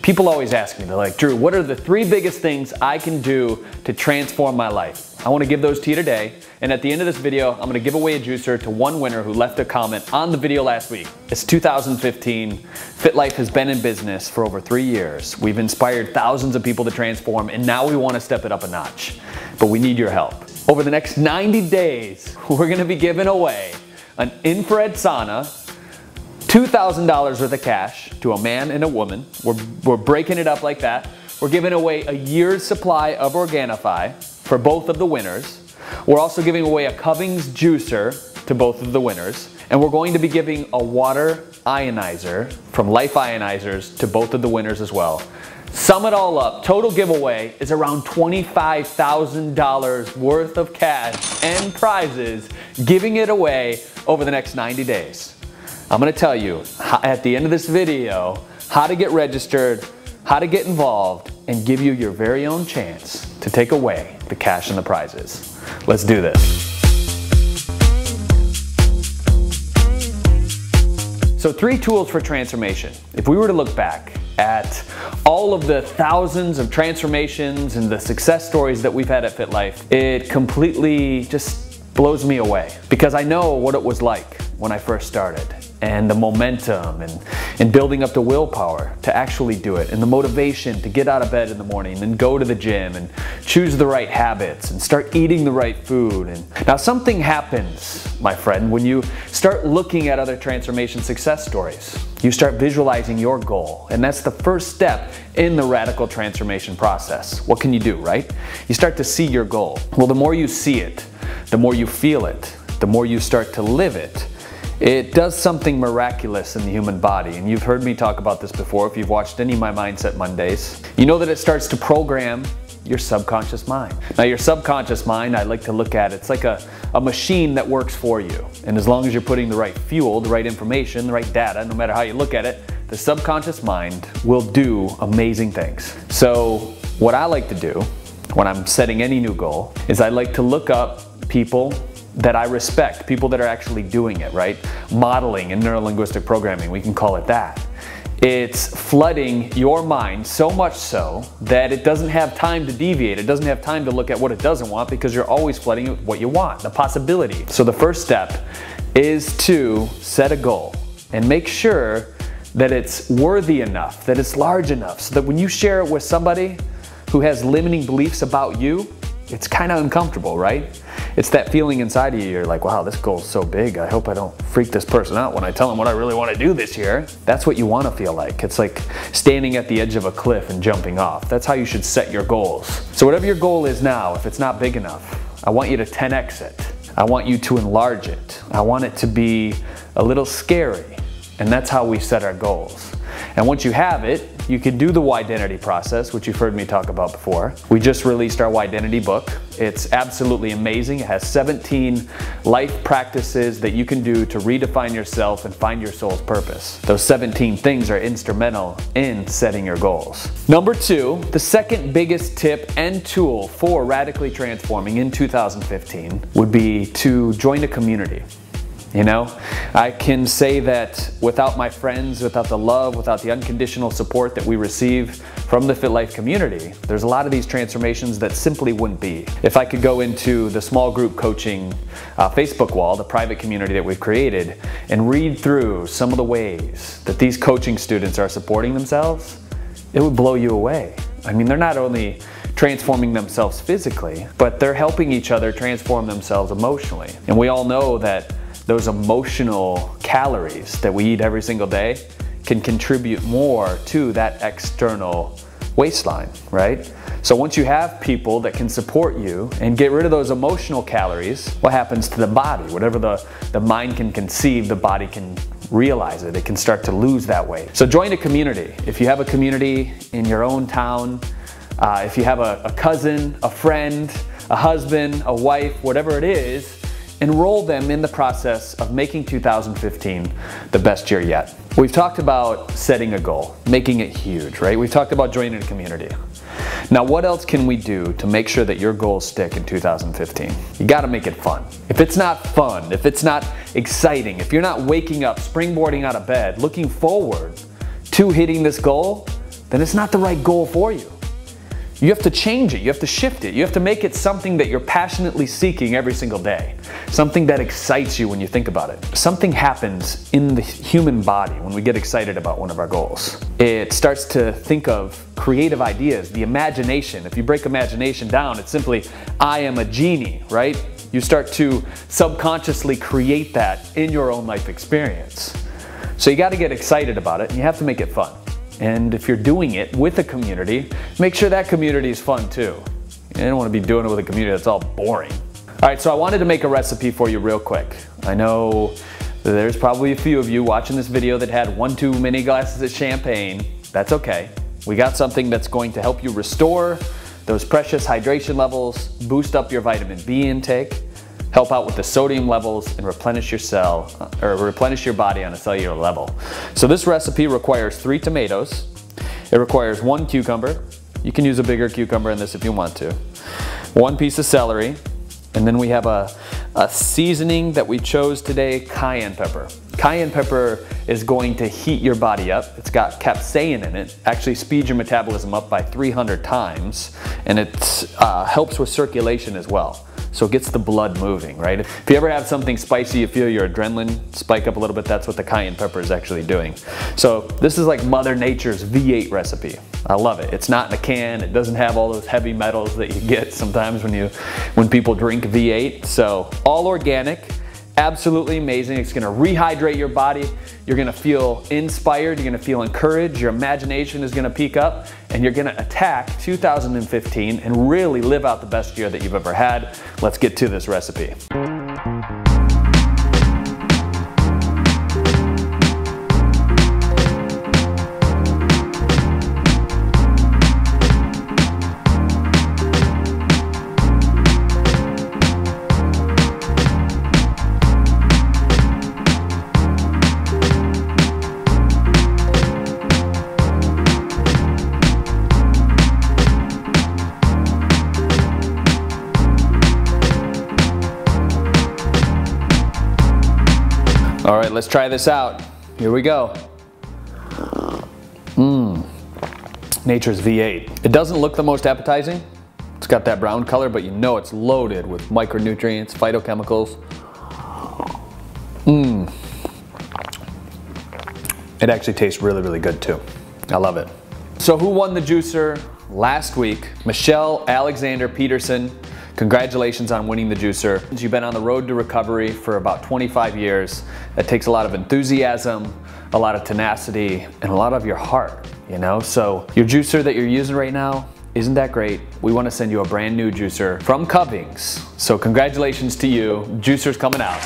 People always ask me, they're like, Drew, what are the 3 biggest things I can do to transform my life? I want to give those to you today. And at the end of this video, I'm going to give away a juicer to one winner who left a comment on the video last week. It's 2015. FitLife has been in business for over 3 years. We've inspired thousands of people to transform, and now we want to step it up a notch. But we need your help. Over the next 90 days, we're going to be giving away an infrared sauna, $2,000 worth of cash to a man and a woman. We're breaking it up like that. We're giving away a year's supply of Organifi for both of the winners. We're also giving away a Covings juicer to both of the winners. And we're going to be giving a water ionizer from Life Ionizers to both of the winners as well. Sum it all up, total giveaway is around $25,000 worth of cash and prizes, giving it away over the next 90 days. I'm going to tell you at the end of this video how to get registered, how to get involved, and give you your very own chance to take away the cash and the prizes. Let's do this. So 3 tools for transformation. If we were to look back at all of the thousands of transformations and the success stories that we've had at FitLife, it completely just blows me away because I know what it was like when I first started, and the momentum and building up the willpower to actually do it, and the motivation to get out of bed in the morning and go to the gym and choose the right habits and start eating the right food. And now something happens, my friend, when you start looking at other transformation success stories. You start visualizing your goal, and that's the first step in the radical transformation process. What can you do, right? You start to see your goal. Well, the more you see it, the more you feel it, the more you start to live it, it does something miraculous in the human body. And you've heard me talk about this before if you've watched any of my Mindset Mondays. You know that it starts to program your subconscious mind. Now your subconscious mind, I like to look at it, it's like a machine that works for you. And as long as you're putting the right fuel, the right information, the right data, no matter how you look at it, the subconscious mind will do amazing things. So what I like to do when I'm setting any new goal is I like to look up people that I respect, people that are actually doing it, right? Modeling in neuro-linguistic programming, we can call it that. It's flooding your mind so much so that it doesn't have time to deviate. It doesn't have time to look at what it doesn't want because you're always flooding it with what you want, the possibility. So the first step is to set a goal and make sure that it's worthy enough, that it's large enough, so that when you share it with somebody who has limiting beliefs about you, it's kind of uncomfortable, right? It's that feeling inside of you, you're like, wow, this goal's so big, I hope I don't freak this person out when I tell them what I really want to do this year. That's what you want to feel like. It's like standing at the edge of a cliff and jumping off. That's how you should set your goals. So whatever your goal is now, if it's not big enough, I want you to 10x it. I want you to enlarge it. I want it to be a little scary. And that's how we set our goals. And once you have it, you can do the Identity process, which you've heard me talk about before. We just released our Identity book. It's absolutely amazing. It has 17 life practices that you can do to redefine yourself and find your soul's purpose. Those 17 things are instrumental in setting your goals. Number 2, the second biggest tip and tool for radically transforming in 2015 would be to join a community. You know, I can say that without my friends, without the love, without the unconditional support that we receive from the FitLife community, there's a lot of these transformations that simply wouldn't be. If I could go into the small group coaching Facebook wall, the private community that we've created, and read through some of the ways that these coaching students are supporting themselves, it would blow you away. I mean, they're not only transforming themselves physically, but they're helping each other transform themselves emotionally. And we all know that those emotional calories that we eat every single day can contribute more to that external waistline, right? So once you have people that can support you and get rid of those emotional calories, what happens to the body? Whatever the mind can conceive, the body can realize it. It can start to lose that weight. So join a community. If you have a community in your own town, if you have a cousin, a friend, a husband, a wife, whatever it is, enroll them in the process of making 2015 the best year yet. We've talked about setting a goal, making it huge, right? We've talked about joining a community. Now, what else can we do to make sure that your goals stick in 2015? You gotta make it fun. If it's not fun, if it's not exciting, if you're not waking up, springboarding out of bed, looking forward to hitting this goal, then it's not the right goal for you. You have to change it, you have to shift it, you have to make it something that you're passionately seeking every single day. Something that excites you when you think about it. Something happens in the human body when we get excited about one of our goals. It starts to think of creative ideas, the imagination. If you break imagination down, it's simply, I am a genie, right? You start to subconsciously create that in your own life experience. So you got to get excited about it and you have to make it fun. And if you're doing it with a community, make sure that community is fun too. You don't want to be doing it with a community that's all boring. All right, so I wanted to make a recipe for you real quick. I know there's probably a few of you watching this video that had 1 too many glasses of champagne. That's okay. We got something that's going to help you restore those precious hydration levels, boost up your vitamin B intake, help out with the sodium levels, and replenish your body on a cellular level. So this recipe requires 3 tomatoes. It requires 1 cucumber. You can use a bigger cucumber in this if you want to. 1 piece of celery. And then we have a seasoning that we chose today, cayenne pepper. Cayenne pepper is going to heat your body up. It's got capsaicin in it, actually speeds your metabolism up by 300 times, and it helps with circulation as well. So it gets the blood moving, right? If you ever have something spicy, you feel your adrenaline spike up a little bit, that's what the cayenne pepper is actually doing. So this is like Mother Nature's V8 recipe. I love it. It's not in a can. It doesn't have all those heavy metals that you get sometimes when people drink V8. So all organic, absolutely amazing. It's gonna rehydrate your body. You're gonna feel inspired. You're gonna feel encouraged. Your imagination is gonna peak up, and you're gonna attack 2015 and really live out the best year that you've ever had. Let's get to this recipe. All right, let's try this out. Here we go. Nature's V8. It doesn't look the most appetizing. It's got that brown color, but you know it's loaded with micronutrients, phytochemicals. It actually tastes really, really good too. I love it. So who won the juicer last week? Michelle Alexander Peterson. Congratulations on winning the juicer. You've been on the road to recovery for about 25 years. That takes a lot of enthusiasm, a lot of tenacity, and a lot of your heart, you know? So your juicer that you're using right now, isn't that great? We want to send you a brand new juicer from Covings. So congratulations to you. Juicer's coming out.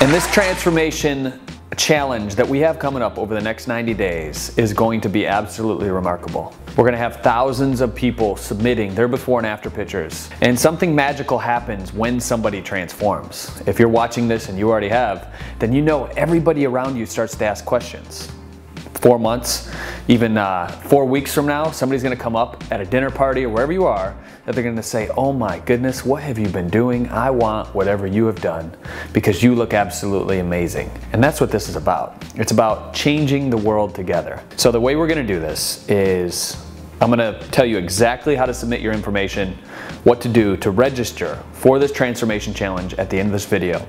And this transformation challenge that we have coming up over the next 90 days is going to be absolutely remarkable. We're going to have thousands of people submitting their before and after pictures, and something magical happens when somebody transforms. If you're watching this and you already have, then you know everybody around you starts to ask questions. 4 months, even 4 weeks from now, somebody's going to come up at a dinner party or wherever you are, that they're going to say, oh my goodness, what have you been doing? I want whatever you have done because you look absolutely amazing. And that's what this is about. It's about changing the world together. So the way we're going to do this is I'm going to tell you exactly how to submit your information, what to do to register for this transformation challenge at the end of this video.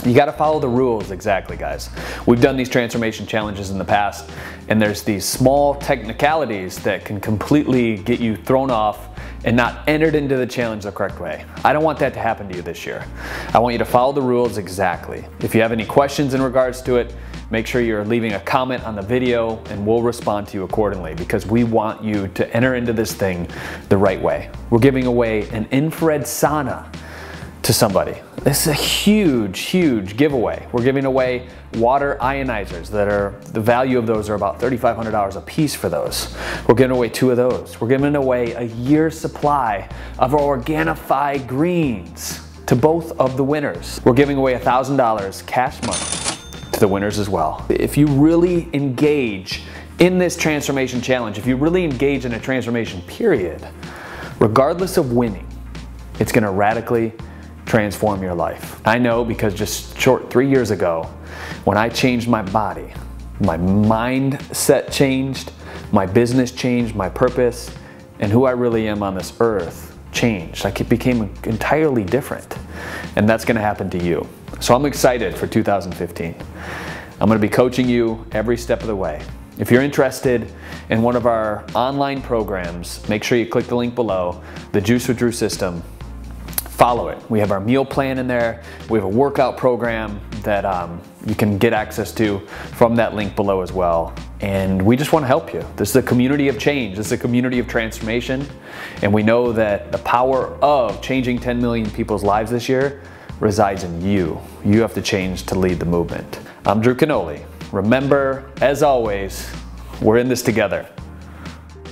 You got to follow the rules exactly, guys. We've done these transformation challenges in the past, and there's these small technicalities that can completely get you thrown off and not entered into the challenge the correct way. I don't want that to happen to you this year. I want you to follow the rules exactly. If you have any questions in regards to it, make sure you're leaving a comment on the video and we'll respond to you accordingly, because we want you to enter into this thing the right way. We're giving away an infrared sauna to somebody. This is a huge, huge giveaway. We're giving away water ionizers the value of those are about $3,500 a piece for those. We're giving away 2 of those. We're giving away a year's supply of our Organifi greens to both of the winners. We're giving away $1,000 cash money to the winners as well. If you really engage in this transformation challenge, if you really engage in a transformation period, regardless of winning, it's gonna radically transform your life. I know, because just 3 years ago, when I changed my body, my mindset changed, my business changed, my purpose, and who I really am on this earth changed. Like, it became entirely different. And that's gonna happen to you. So I'm excited for 2015. I'm gonna be coaching you every step of the way. If you're interested in one of our online programs, make sure you click the link below, the Juice with Drew system. Follow it. We have our meal plan in there. We have a workout program that you can get access to from that link below as well. And we just want to help you. This is a community of change. This is a community of transformation. And we know that the power of changing 10 million people's lives this year resides in you. You have to change to lead the movement. I'm Drew Canoli. Remember, as always, we're in this together.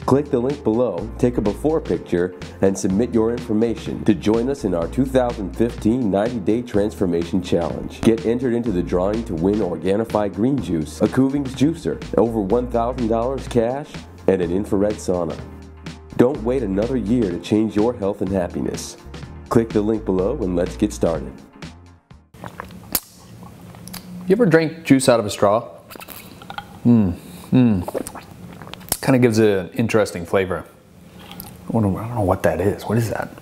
Click the link below, take a before picture, and submit your information to join us in our 2015 90-Day Transformation Challenge. Get entered into the drawing to win Organifi Green Juice, a Kuvings juicer, over $1,000 cash, and an infrared sauna. Don't wait another year to change your health and happiness. Click the link below and let's get started. You ever drink juice out of a straw? Kind of gives it an interesting flavor. I don't know what that is. What is that?